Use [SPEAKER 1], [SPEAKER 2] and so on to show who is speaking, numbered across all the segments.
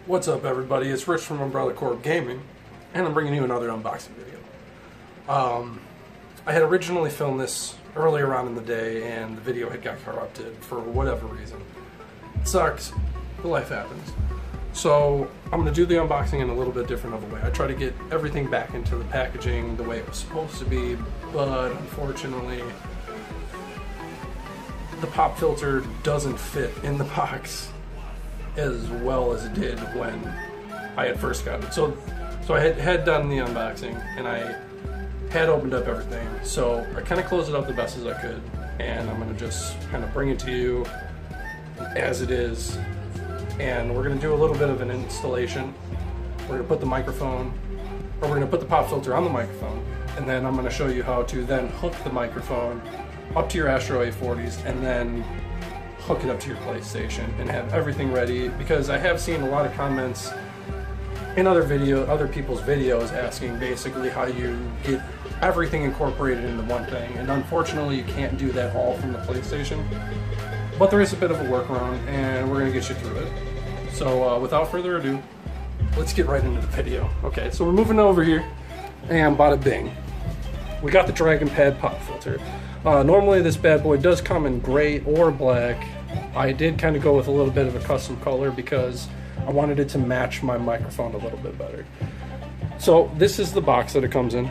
[SPEAKER 1] What's up, everybody? It's Rich from UnbrellaCorpGaming, and I'm bringing you another unboxing video. I had originally filmed this earlier on in the day, and the video had got corrupted for whatever reason. It sucks, but life happens. So I'm going to do the unboxing in a little bit different of a way. I try to get everything back into the packaging the way it was supposed to be, but unfortunately the pop filter doesn't fit in the box as well as it did when I had first got it. So I had done the unboxing and I had opened up everything. So I kind of closed it up the best as I could, and I'm going to just kind of bring it to you as it is. And we're going to do a little bit of an installation. We're going to put the microphone, or we're going to put the pop filter on the microphone, and then I'm going to show you how to then hook the microphone up to your Astro A40s and then hook it up to your PlayStation and have everything ready, because I have seen a lot of comments in other people's videos asking basically how you get everything incorporated into one thing, and unfortunately you can't do that all from the PlayStation, but there is a bit of a workaround and we're going to get you through it. So without further ado, let's get right into the video. Okay, so we're moving over here, and bada bing, we got the Dragonpad Pop Filter. Normally this bad boy does come in gray or black. I did kind of go with a little bit of a custom color because I wanted it to match my microphone a little bit better. So this is the box that it comes in.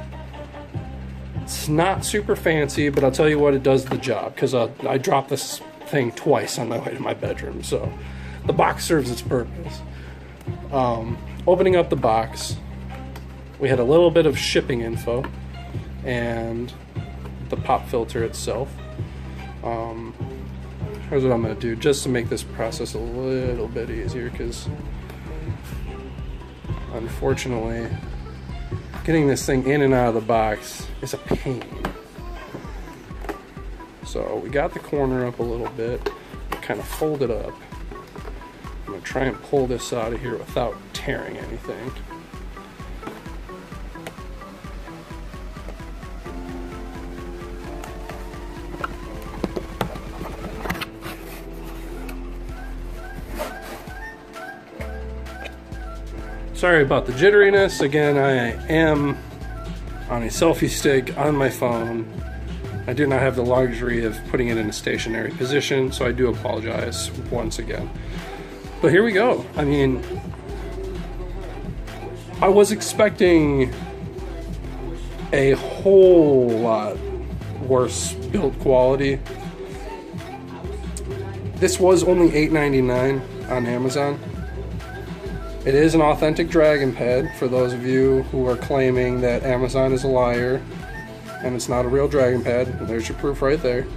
[SPEAKER 1] It's not super fancy, but I'll tell you what, it does the job, because I dropped this thing twice on my way to my bedroom, so the box serves its purpose. Opening up the box, we had a little bit of shipping info and the pop filter itself. Here's what I'm going to do just to make this process a little bit easier, because unfortunately getting this thing in and out of the box is a pain. So we got the corner up a little bit, kind of fold it up. I'm going to try and pull this out of here without tearing anything. Sorry about the jitteriness. Again, I am on a selfie stick on my phone. I do not have the luxury of putting it in a stationary position, so I do apologize once again. But here we go. I mean, I was expecting a whole lot worse build quality. This was only $8.99 on Amazon. It is an authentic Dragonpad, for those of you who are claiming that Amazon is a liar and it's not a real Dragonpad. There's your proof right there.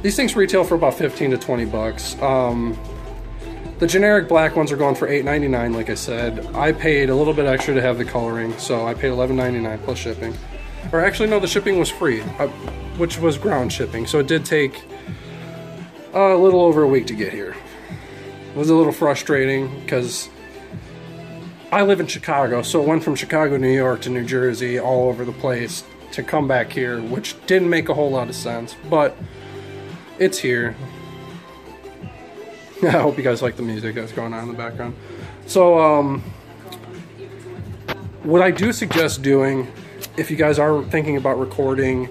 [SPEAKER 1] These things retail for about 15 to 20 bucks. The generic black ones are going for $8.99, like I said. I paid a little bit extra to have the coloring, so I paid $11.99 plus shipping. Or actually, no, the shipping was free, which was ground shipping, so it did take a little over a week to get here. It was a little frustrating because I live in Chicago, so it went from Chicago, New York to New Jersey, all over the place, to come back here, which didn't make a whole lot of sense, but it's here. I hope you guys like the music that's going on in the background. So, what I do suggest doing, if you guys are thinking about recording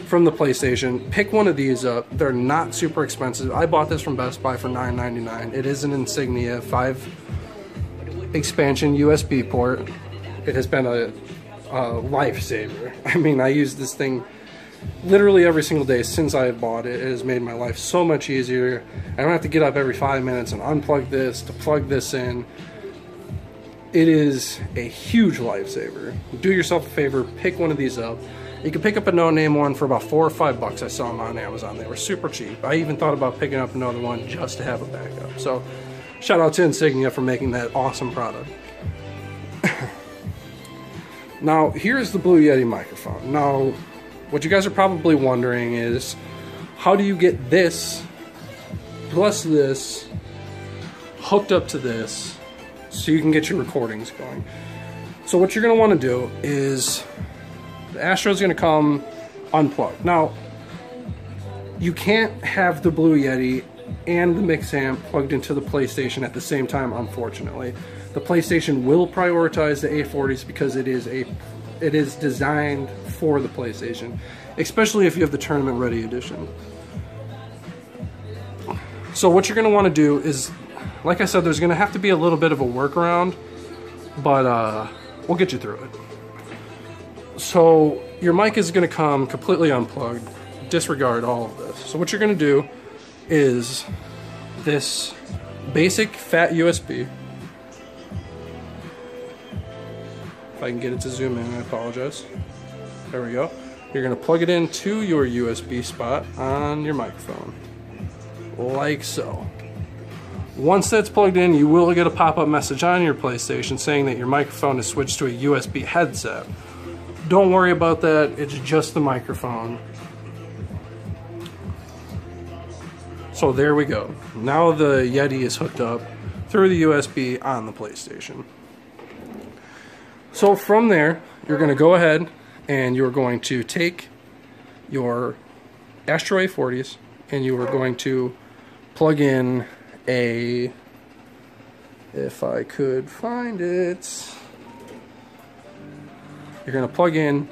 [SPEAKER 1] from the PlayStation, pick one of these up. They're not super expensive. I bought this from Best Buy for $9.99. It is an Insignia 5 expansion USB port. It has been a lifesaver. I mean, I use this thing literally every single day since I bought it. It has made my life so much easier. I don't have to get up every 5 minutes and unplug this to plug this in. It is a huge lifesaver. Do yourself a favor, pick one of these up. You can pick up a no-name one for about $4 or $5. I saw them on Amazon. They were super cheap. I even thought about picking up another one just to have a backup. So, shout out to Insignia for making that awesome product. Now, here's the Blue Yeti microphone. Now, what you guys are probably wondering is, how do you get this plus this hooked up to this so you can get your recordings going? So what you're going to want to do is, the Astro's going to come unplugged. Now, you can't have the Blue Yeti and the mix amp plugged into the PlayStation at the same time, unfortunately. The PlayStation will prioritize the A40s because it is designed for the PlayStation, especially if you have the tournament ready edition. So what you're going to want to do is, like I said, there's going to have to be a little bit of a workaround, but we'll get you through it. So your mic is going to come completely unplugged. Disregard all of this. So what you're going to do is this basic fat USB. If I can get it to zoom in, I apologize. There we go. You're going to plug it into your USB spot on your microphone, like so. Once that's plugged in, you will get a pop-up message on your PlayStation saying that your microphone is switched to a USB headset. Don't worry about that, it's just the microphone. So there we go. Now the Yeti is hooked up through the USB on the PlayStation. So from there, you're going to go ahead and you're going to take your Astro A40s and you are going to plug in a, if I could find it, you're going to plug in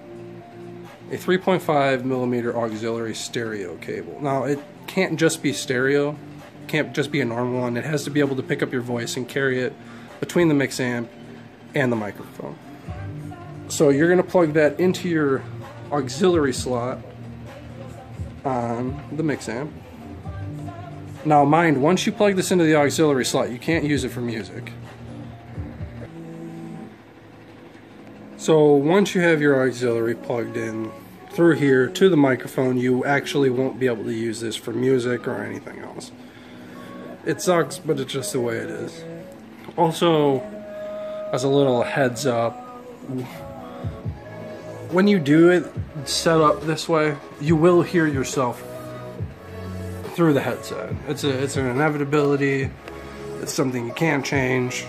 [SPEAKER 1] a 3.5 millimeter auxiliary stereo cable. Now it can't just be stereo, it can't just be a normal one, it has to be able to pick up your voice and carry it between the mix amp and the microphone. So you're going to plug that into your auxiliary slot on the mix amp. Now mind, once you plug this into the auxiliary slot, you can't use it for music. So once you have your auxiliary plugged in through here to the microphone, you actually won't be able to use this for music or anything else. It sucks, but it's just the way it is. Also, as a little heads up, when you do it set up this way, you will hear yourself through the headset. It's an inevitability. It's something you can't change.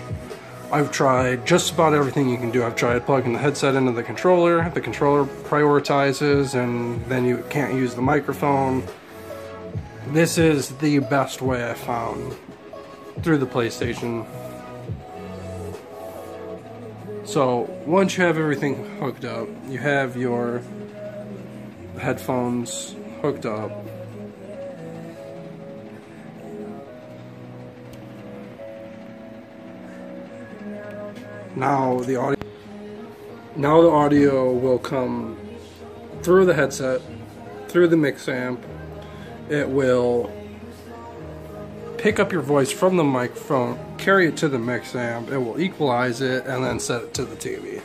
[SPEAKER 1] I've tried just about everything you can do. I've tried plugging the headset into the controller prioritizes, and then you can't use the microphone. This is the best way I found through the PlayStation. So once you have everything hooked up, you have your headphones hooked up. Now the audio will come through the headset, through the mix amp. It will pick up your voice from the microphone, carry it to the mix amp, it will equalize it, and then set it to the TV.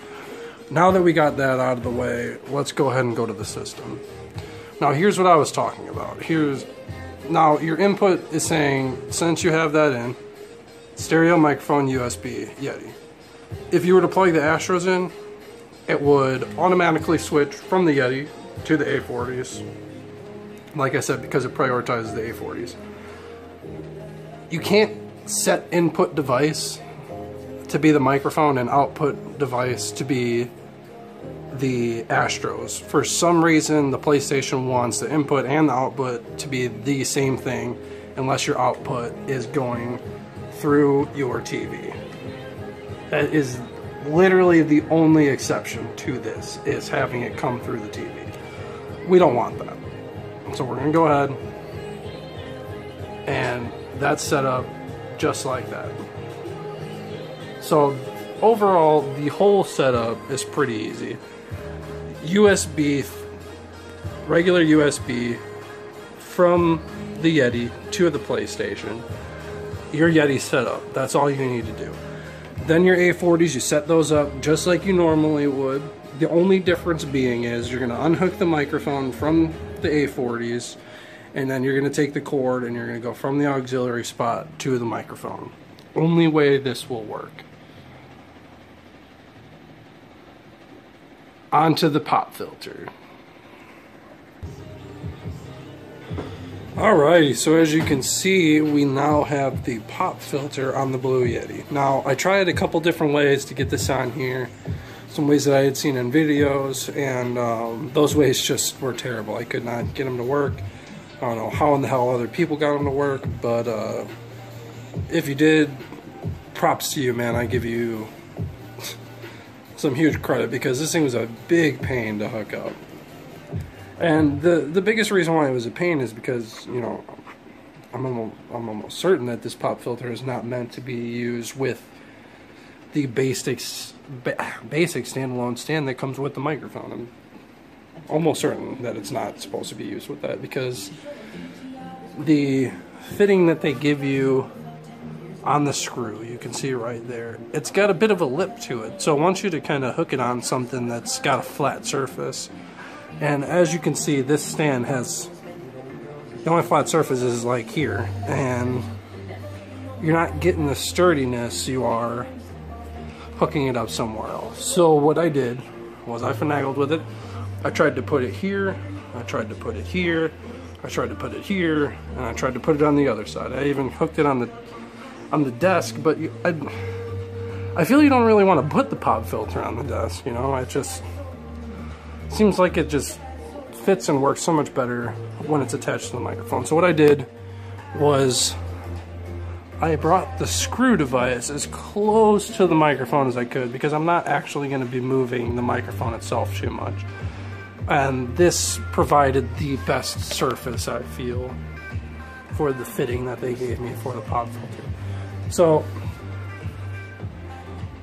[SPEAKER 1] Now that we got that out of the way, let's go ahead and go to the system. Now here's what I was talking about. Now your input is saying, since you have that in, stereo, microphone, USB, Yeti. If you were to plug the Astros in, it would automatically switch from the Yeti to the A40s. Like I said, because it prioritizes the A40s. You can't set input device to be the microphone and output device to be the Astros. For some reason, the PlayStation wants the input and the output to be the same thing unless your output is going through your TV. That is literally the only exception to this, is having it come through the TV. We don't want that. So we're going to go ahead, and that's set up just like that. So overall, the whole setup is pretty easy. USB, regular USB from the Yeti to the PlayStation. Your Yeti setup, that's all you need to do. Then your A40s, you set those up just like you normally would. The only difference being is you're going to unhook the microphone from the A40s, and then you're going to take the cord and you're going to go from the auxiliary spot to the microphone. Only way this will work. Onto the pop filter. Alrighty, so as you can see, we now have the pop filter on the Blue Yeti. Now, I tried a couple different ways to get this on here. Some ways that I had seen in videos, and those ways just were terrible. I could not get them to work. I don't know how in the hell other people got them to work, but if you did, props to you, man. I give you some huge credit, because this thing was a big pain to hook up. And the biggest reason why it was a pain is because, you know, I'm almost certain that this pop filter is not meant to be used with the basic standalone stand that comes with the microphone. I'm almost certain that it's not supposed to be used with that, because the fitting that they give you on the screw, you can see right there, it's got a bit of a lip to it, so I want you to kind of hook it on something that's got a flat surface. And as you can see, this stand has, the only flat surface is like here, and you're not getting the sturdiness you are hooking it up somewhere else. So what I did was I finagled with it. I tried to put it here, I tried to put it here, I tried to put it here, and I tried to put it on the other side. I even hooked it on the desk, but I feel you don't really want to put the pop filter on the desk, you know. It just seems like it just fits and works so much better when it's attached to the microphone. So what I did was I brought the screw device as close to the microphone as I could, because I'm not actually going to be moving the microphone itself too much. And this provided the best surface, I feel, for the fitting that they gave me for the pop filter. So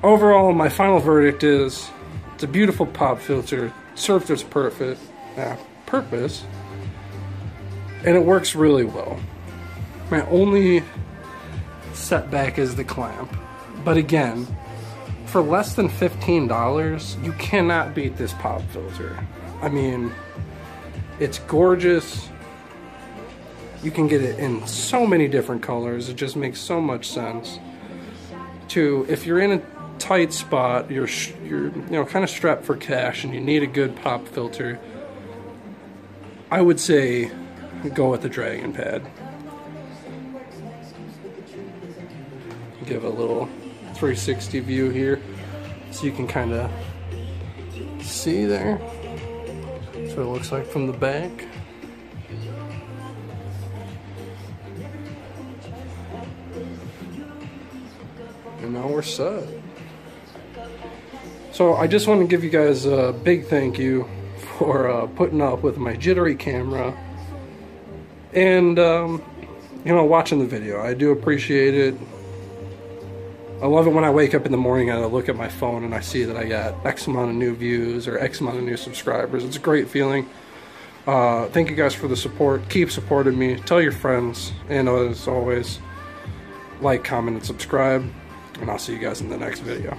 [SPEAKER 1] overall, my final verdict is it's a beautiful pop filter, serves its purpose, and it works really well. My only setback is the clamp, but again, for less than $15, you cannot beat this pop filter. I mean, it's gorgeous. You can get it in so many different colors. It just makes so much sense. If you're in a tight spot, you're you know, kind of strapped for cash, and you need a good pop filter, I would say go with the Dragonpad. Give a little 360 view here, so you can kind of see there. That's what it looks like from the back. And now we're set. So I just want to give you guys a big thank you for putting up with my jittery camera and you know, watching the video. I do appreciate it. I love it when I wake up in the morning and I look at my phone and I see that I got X amount of new views or X amount of new subscribers. It's a great feeling. Thank you guys for the support. Keep supporting me. Tell your friends. And as always, like, comment, and subscribe. And I'll see you guys in the next video.